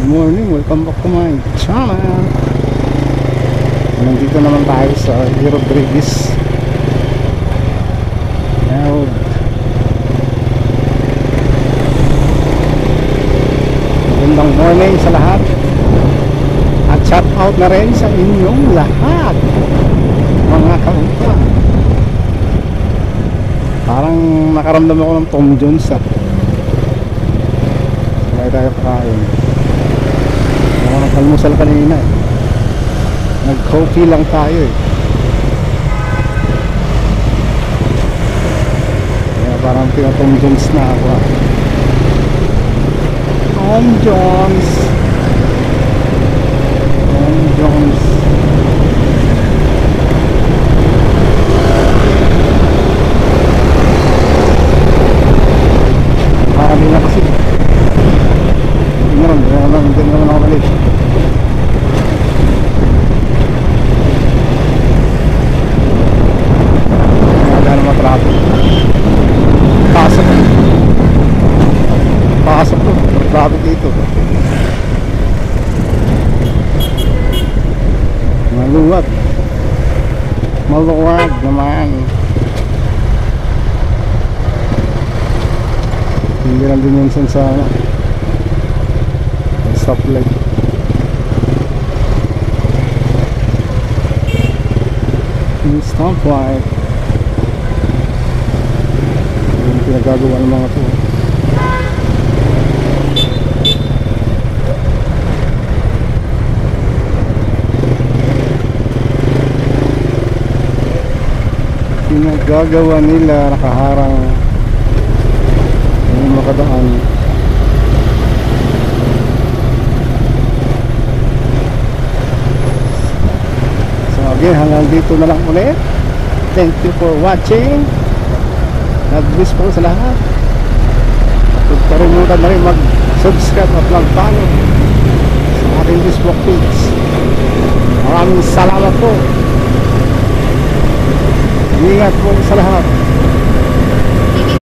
morning, welcome back to my channel. Nandito naman tayo sa Rodriguez Road. Magandang morning sa lahat. At shout out na rin sa inyong lahat, mga kaupa. Parang nakaramdam ako ng Tom Jones Sabay tayo kain. Ako nagkalmusal kanina Nag-coffee lang tayo Kaya parang Tom Jones na ako Tom Jones. Tom Jones. Marami na kasi. Hindi naman ako balik. Kaya naman traffic. Pasok po. Traffic dito. Maluwag naman. Hindi lang din minsan sa stoplight. Yung stoplight yung pinagagawa ng mga to. Pinagagawa nila, nakaharang yung makadaan. So again, hanggang dito na lang ulit. Thank you for watching. God bless po sa lahat. Huwag kalimutan na rin mag-subscribe at mag-follow sa ating Facebook page. Maraming salamat po. Ingat po sa lahat.